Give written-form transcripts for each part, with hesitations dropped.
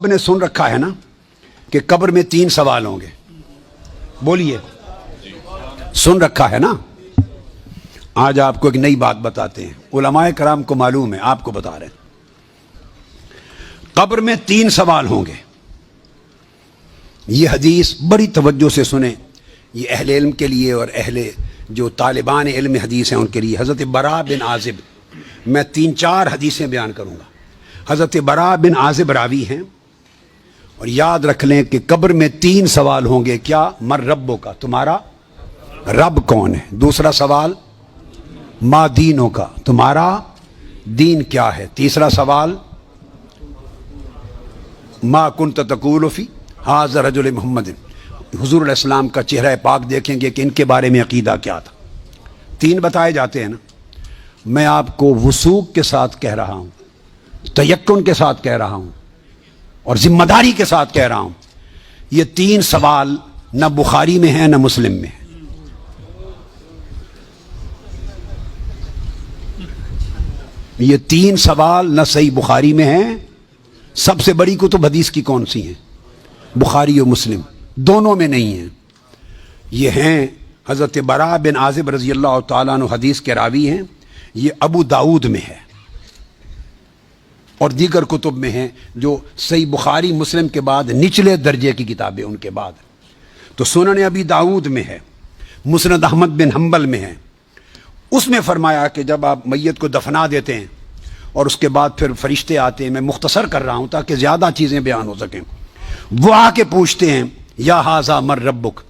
آپ نے سن رکھا ہے نا کہ قبر میں 3 سوال ہوں گے، بولیے سن رکھا ہے نا؟ آج آپ کو ایک نئی بات بتاتے ہیں، علماء کرام کو معلوم ہے، آپ کو بتا رہے ہیں۔ قبر میں 3 سوال ہوں گے۔ یہ حدیث بڑی توجہ سے سنیں، یہ اہل علم کے لیے اور اہل جو طالبان علم حدیث ہیں ان کے لیے۔ حضرت براء بن عازب، میں 3-4 حدیثیں بیان کروں گا۔ حضرت براء بن عازب راوی ہیں، اور یاد رکھ لیں کہ قبر میں 3 سوال ہوں گے۔ کیا؟ مر ربوں کا، تمہارا رب کون ہے؟ دوسرا سوال ما دینوں کا، تمہارا دین کیا ہے؟ تیسرا سوال ما کنت تقول فی ھذا رجل محمد، حضور علیہ السلام کا چہرہ پاک دیکھیں گے کہ ان کے بارے میں عقیدہ کیا تھا۔ 3 بتائے جاتے ہیں نا۔ میں آپ کو وثوق کے ساتھ کہہ رہا ہوں، تیقن کے ساتھ کہہ رہا ہوں، اور ذمہ داری کے ساتھ کہہ رہا ہوں، یہ 3 سوال نہ بخاری میں ہیں نہ مسلم میں ہیں۔ یہ 3 سوال نہ صحیح بخاری میں ہیں۔ سب سے بڑی کتب حدیث کی کون سی ہیں؟ بخاری و مسلم، دونوں میں نہیں ہیں۔ یہ ہیں حضرت براء بن عازب رضی اللہ تعالیٰ عنہ حدیث کے راوی ہیں، یہ ابو داؤد میں ہے اور دیگر کتب میں ہیں جو صحیح بخاری مسلم کے بعد نچلے درجے کی کتابیں ان کے بعد۔ تو سنن ابی داؤد میں ہے، مسند احمد بن حنبل میں ہے۔ اس میں فرمایا کہ جب آپ میت کو دفنا دیتے ہیں اور اس کے بعد پھر فرشتے آتے ہیں، میں مختصر کر رہا ہوں تاکہ زیادہ چیزیں بیان ہو سکیں، وہ آ کے پوچھتے ہیں یا ھذا مر ربک،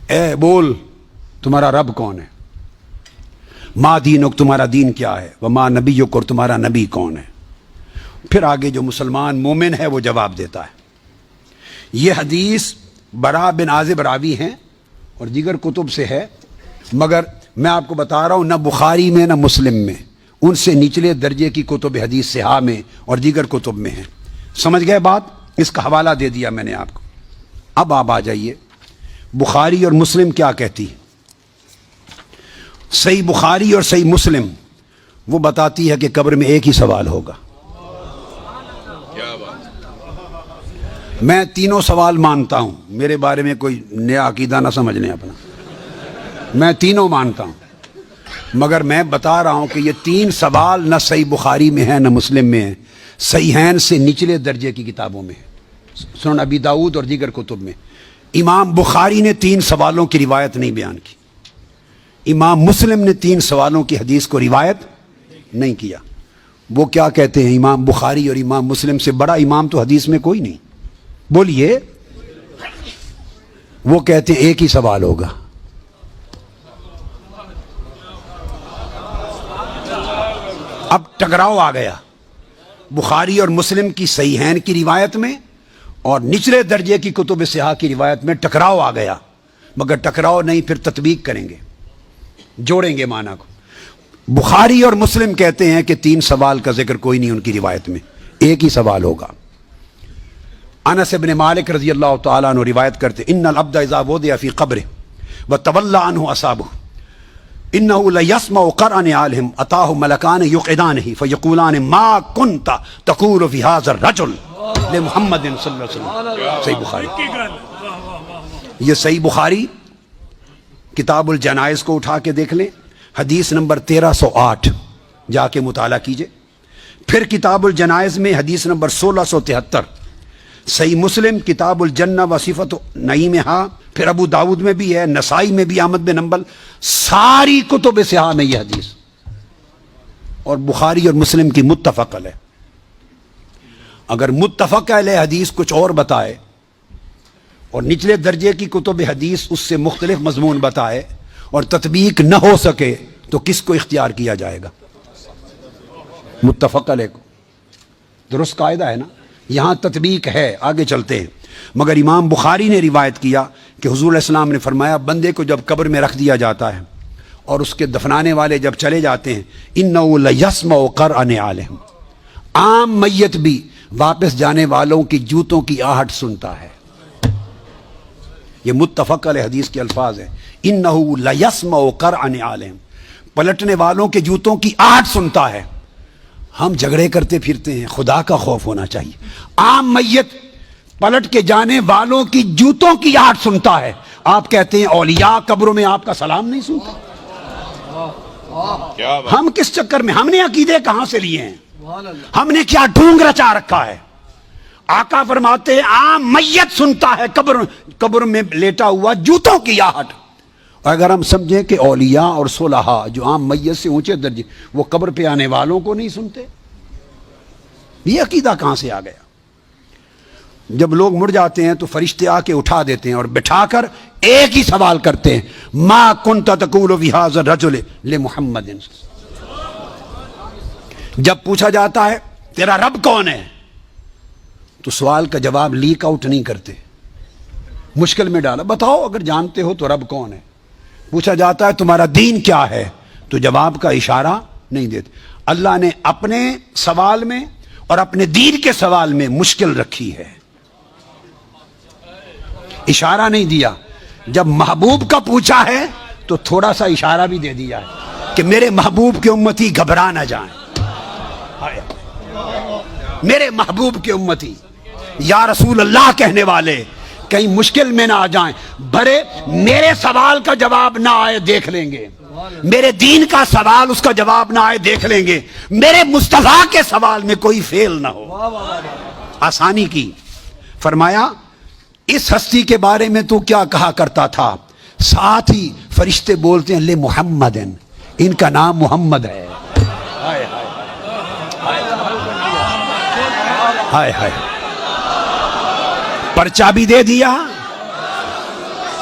اے بول تمہارا رب کون ہے؟ ما دینک، تمہارا دین کیا ہے؟ وما نبیک، اور تمہارا نبی کون ہے؟ پھر آگے جو مسلمان مومن ہے وہ جواب دیتا ہے۔ یہ حدیث براء بن عازب راوی ہیں اور دیگر کتب سے ہے، مگر میں آپ کو بتا رہا ہوں نہ بخاری میں نہ مسلم میں، ان سے نچلے درجے کی کتب حدیث صحاح میں اور دیگر کتب میں ہیں۔ سمجھ گئے بات؟ اس کا حوالہ دے دیا میں نے آپ کو۔ اب آپ آ جائیے، بخاری اور مسلم کیا کہتی ہے؟ صحیح بخاری اور صحیح مسلم وہ بتاتی ہے کہ قبر میں ایک ہی سوال ہوگا۔ میں 3 سوال مانتا ہوں، میرے بارے میں کوئی نیا عقیدہ نہ سمجھ لیں اپنا، میں 3 مانتا ہوں، مگر میں بتا رہا ہوں کہ یہ 3 سوال نہ صحیح بخاری میں ہیں نہ مسلم میں ہیں، صحیحین سے نچلے درجے کی کتابوں میں ہیں، سنن ابی داؤد اور دیگر کتب میں۔ امام بخاری نے 3 سوالوں کی روایت نہیں بیان کی، امام مسلم نے 3 سوالوں کی حدیث کو روایت نہیں کیا۔ وہ کیا کہتے ہیں؟ امام بخاری اور امام مسلم سے بڑا امام تو حدیث میں کوئی نہیں، بولیے۔ وہ کہتے ہیں ایک ہی سوال ہوگا۔ اب ٹکراؤ آ گیا بخاری اور مسلم کی صحیحین کی روایت میں اور نچلے درجے کی کتب صحاح کی روایت میں ٹکراؤ آ گیا، مگر ٹکراؤ نہیں، پھر تطبیق کریں گے، جوڑیں گے معنی کو۔ بخاری اور مسلم کہتے ہیں کہ 3 سوال کا ذکر کوئی نہیں ان کی روایت میں، ایک ہی سوال ہوگا۔ انس بن مالک رضی اللہ تعالیٰ عنہ روایت کرتے ان العبد اذا وضع فی قبرہ وتولى عنہ اصحابہ انه لیسمع قرع نعالہم اتاہ ملکان یقعدانہ فیقولان ما کنت تقول فی ھذا الرجل لمحمد صلی اللہ علیہ وسلم۔ صحیح بخاری، یہ صحیح بخاری کتاب الجنائز کو اٹھا کے دیکھ لیں، حدیث نمبر 1308 جا کے مطالعہ کیجئے۔ پھر کتاب الجنائز میں حدیث نمبر 1673، صحیح مسلم کتاب الجنہ و صفت نعیمہا، پھر ابو داؤد میں بھی ہے، نسائی میں بھی، احمد بن حنبل، ساری کتب صحاح میں یہ حدیث، اور بخاری اور مسلم کی متفق علیہ۔ اگر متفق علیہ حدیث کچھ اور بتائے اور نچلے درجے کی کتب حدیث اس سے مختلف مضمون بتائے اور تطبیق نہ ہو سکے تو کس کو اختیار کیا جائے گا؟ متفق علیہ کو۔ درست قاعدہ ہے نا؟ یہاں تطبیق ہے، آگے چلتے ہیں۔ مگر امام بخاری نے روایت کیا کہ حضور علیہ السلام نے فرمایا بندے کو جب قبر میں رکھ دیا جاتا ہے اور اس کے دفنانے والے جب چلے جاتے ہیں، اِنَّهُ لَيَسْمَعُ قَرْعَ نِعَالِهِمْ، عام میت بھی واپس جانے والوں کی جوتوں کی آہٹ سنتا ہے۔ یہ متفق علیہ حدیث کے الفاظ ہیں، اِنَّهُ لَيَسْمَعُ قَرْعَ نِعَالِهِمْ، پلٹنے والوں کے جوتوں کی آہٹ سنتا ہے۔ ہم جھگڑے کرتے پھرتے ہیں، خدا کا خوف ہونا چاہیے۔ عام میت پلٹ کے جانے والوں کی جوتوں کی آہٹ سنتا ہے، آپ کہتے ہیں اولیاء قبروں میں آپ کا سلام نہیں سنتے؟ ہم کس چکر میں، ہم نے عقیدے کہاں سے لیے ہیں؟ ہم نے کیا ڈھونگ رچا رکھا ہے؟ آقا فرماتے ہیں عام میت سنتا ہے قبر میں لیٹا ہوا جوتوں کی آہٹ۔ اگر ہم سمجھیں کہ اولیاء اور صلحاء جو عام میت سے اونچے درجے، وہ قبر پہ آنے والوں کو نہیں سنتے، یہ عقیدہ کہاں سے آ گیا؟ جب لوگ مر جاتے ہیں تو فرشتے آ کے اٹھا دیتے ہیں اور بٹھا کر ایک ہی سوال کرتے ہیں، ما کنت تقول فی ھذا الرجل لمحمد۔ جب پوچھا جاتا ہے تیرا رب کون ہے، تو سوال کا جواب لیک آؤٹ نہیں کرتے، مشکل میں ڈالا، بتاؤ اگر جانتے ہو تو رب کون ہے۔ پوچھا جاتا ہے تمہارا دین کیا ہے، تو جواب کا اشارہ نہیں دیتے۔ اللہ نے اپنے سوال میں اور اپنے دین کے سوال میں مشکل رکھی ہے، اشارہ نہیں دیا۔ جب محبوب کا پوچھا ہے تو تھوڑا سا اشارہ بھی دے دیا ہے کہ میرے محبوب کے امتی گھبرا نہ جائیں، میرے محبوب کے امتی یا رسول اللہ کہنے والے کہیں مشکل میں نہ آ جائیں، بھرے میرے سوال کا جواب نہ آئے دیکھ لیں گے، میرے دین کا سوال اس کا جواب نہ آئے دیکھ لیں گے، میرے مصطفیٰ کے سوال میں کوئی فیل نہ ہو، آسانی کی۔ فرمایا اس ہستی کے بارے میں تو کیا کہا کرتا تھا؟ ساتھ ہی فرشتے بولتے ہیں لے محمد، ان کا نام محمد ہے۔ ہائے ہائے، پرچہ بھی دے دیا،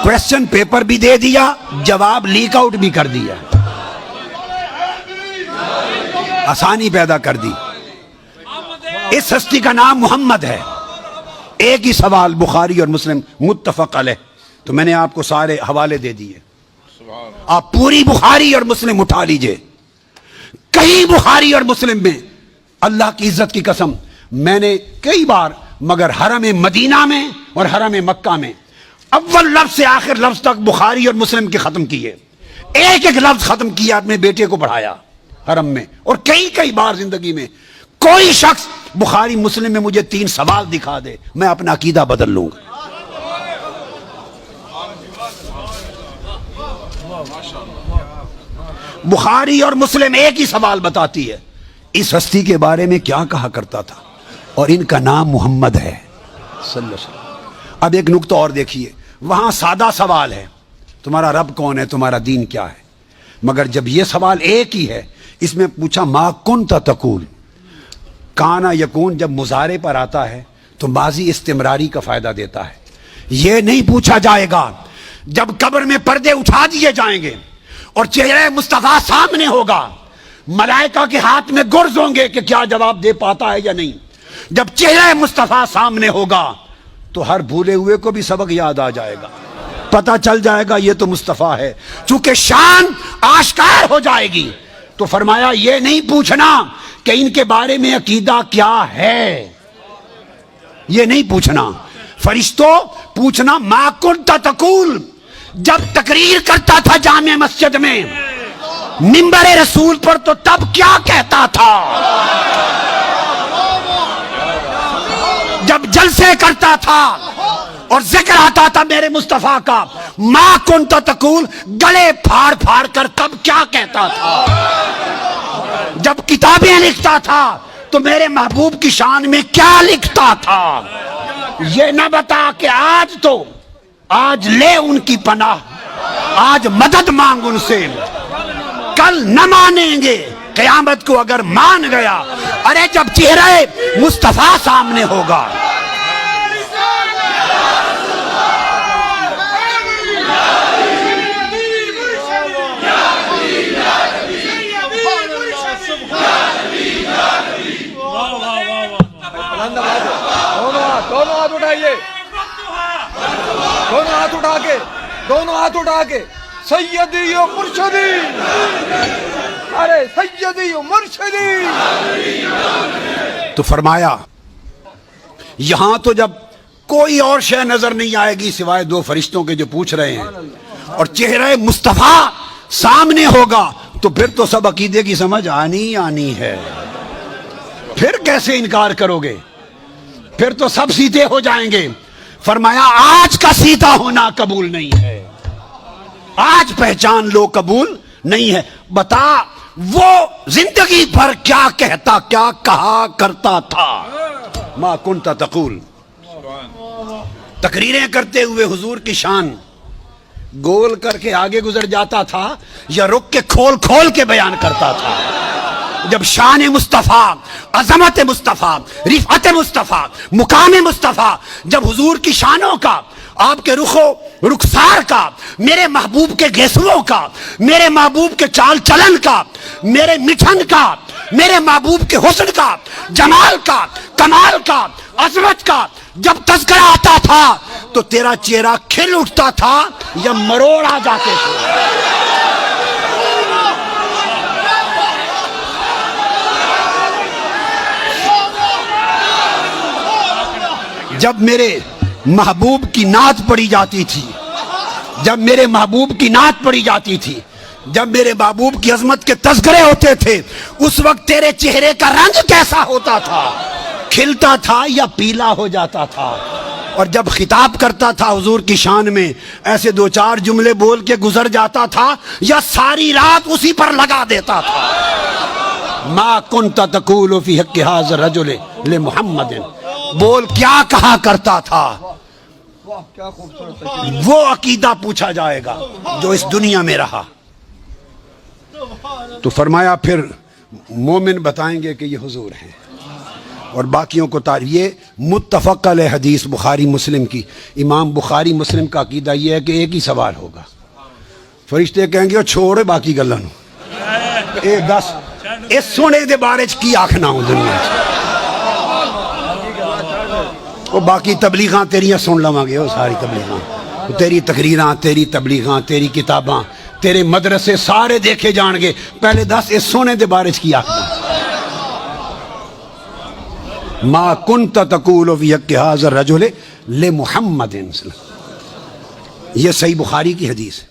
کویسچن پیپر بھی دے دیا، جواب لیک آؤٹ بھی کر دیا، آسانی پیدا کر دی۔ اس ہستی کا نام محمد ہے، ایک ہی سوال بخاری اور مسلم متفق علیہ، تو میں نے آپ کو سارے حوالے دے دیے، آپ پوری بخاری اور مسلم اٹھا لیجئے۔ کہیں بخاری اور مسلم میں اللہ کی عزت کی قسم میں نے کئی بار، مگر حرم مدینہ میں اور حرم مکہ میں اول لفظ سے آخر لفظ تک بخاری اور مسلم کے ختم کیے، ایک ایک لفظ ختم کیا، اپنے بیٹے کو پڑھایا حرم میں، اور کئی بار زندگی میں کوئی شخص بخاری مسلم میں مجھے 3 سوال دکھا دے، میں اپنا عقیدہ بدل لوں گا۔ بخاری اور مسلم ایک ہی سوال بتاتی ہے، اس ہستی کے بارے میں کیا کہا کرتا تھا، اور ان کا نام محمد ہے صلی اللہ علیہ وسلم۔ اب ایک نقطہ اور دیکھیے، وہاں سادہ سوال ہے تمہارا رب کون ہے، تمہارا دین کیا ہے، مگر جب یہ سوال ایک ہی ہے، اس میں پوچھا ما کنت تقول، کانا یکون جب مضارع پر آتا ہے تو ماضی استمراری کا فائدہ دیتا ہے۔ یہ نہیں پوچھا جائے گا جب قبر میں پردے اٹھا دیے جائیں گے اور چہرہ مصطفیٰ سامنے ہوگا، ملائکہ کے ہاتھ میں گرز ہوں گے کہ کیا جواب دے پاتا ہے یا نہیں۔ جب چہرہ مصطفیٰ سامنے ہوگا تو ہر بھولے ہوئے کو بھی سبق یاد آ جائے گا، پتہ چل جائے گا یہ تو مصطفیٰ ہے، چونکہ شان آشکار ہو جائے گی۔ تو فرمایا یہ نہیں پوچھنا کہ ان کے بارے میں عقیدہ کیا ہے، یہ نہیں پوچھنا۔ فرشتوں پوچھنا ما کنت تقول، جب تقریر کرتا تھا جامع مسجد میں منبر رسول پر تو تب کیا کہتا تھا، جب جلسے کرتا تھا اور ذکر آتا تھا میرے مصطفیٰ کا، ما کنت تقول گلے پھاڑ پھاڑ کر تب کیا کہتا تھا، جب کتابیں لکھتا تھا تو میرے محبوب کی شان میں کیا لکھتا تھا۔ یہ نہ بتا کہ آج لے ان کی پناہ، آج مدد مانگ ان سے، کل نہ مانیں گے، قیامت کو اگر مان گیا، ارے جب چہرہ مصطفیٰ سامنے ہوگا۔ دونوں ہاتھ اٹھا کے سیدی و مرشدی، ارے سیدی و مرشدی۔ تو فرمایا یہاں تو جب کوئی اور شے نظر نہیں آئے گی سوائے 2 فرشتوں کے جو پوچھ رہے ہیں، اور چہرہ مصطفیٰ سامنے ہوگا تو پھر تو سب عقیدے کی سمجھ آنی ہے۔ پھر کیسے انکار کرو گے؟ پھر تو سب سیدھے ہو جائیں گے۔ فرمایا آج کا سیدھا ہونا قبول نہیں ہے، آج پہچان لو قبول نہیں ہے۔ بتا وہ زندگی بھر کیا کہتا، کیا کہا کرتا تھا؟ ما کنت تقول، تقریریں کرتے ہوئے حضور کی شان گول کر کے آگے گزر جاتا تھا یا رک کے کھول کھول کے بیان کرتا تھا؟ جب شان مصطفیٰ، عظمت مصطفیٰ، رفعت مصطفیٰ، مقام مصطفیٰ، جب حضور کی شانوں کا، آپ کے رخسار کا، میرے محبوب کے گیسوؤں کا، میرے محبوب کے چال چلن کا، میرے مٹھن کا، میرے محبوب کے حسن کا، جمال کا، کمال کا، عظمت کا جب تذکرہ آتا تھا تو تیرا چہرہ کھل اٹھتا تھا یا مروڑ آ جاتے تھے؟ جب میرے محبوب کی نعت پڑھی جاتی تھی، جب میرے محبوب کی نعت پڑھی جاتی تھی، جب میرے محبوب کی عظمت کے تذکرے ہوتے تھے، اس وقت تیرے چہرے کا رنگ کیسا ہوتا تھا؟ کھلتا تھا یا پیلا ہو جاتا تھا؟ اور جب خطاب کرتا تھا حضور کی شان میں، ایسے دو چار جملے بول کے گزر جاتا تھا یا ساری رات اسی پر لگا دیتا تھا؟ ما کنت تقول فی حق ھذا الرجل لمحمد، بول کیا کہا کرتا تھا؟ واہ کیا خوبصورت تشریح۔ وہ عقیدہ پوچھا جائے گا جو اس دنیا میں رہا۔ تو فرمایا پھر مومن بتائیں گے کہ یہ حضور ہیں، اور باقیوں کو تعریف۔ یہ متفق علیہ حدیث بخاری مسلم کی، امام بخاری مسلم کا عقیدہ یہ ہے کہ ایک ہی سوال ہوگا، فرشتے کہیں گے وہ چھوڑے باقی گلاں نوں، اے دس اس سونے دے بارے چ کی آکھنا ہوں دنیا چ، وہ باقی تبلیغاں تیریاں سن لواں گے، وہ ساری تبلیغاں، تیری تقریراں، تیری تبلیغاں، تیری کتاباں، تیرے مدرسے سارے دیکھے جان گے، پہلے دس اس سونے دے بارے چ کی آکھنا۔ ما کنت تقول فی حق ھذا الرجل لمحمد، یہ صحیح بخاری کی حدیث ہے۔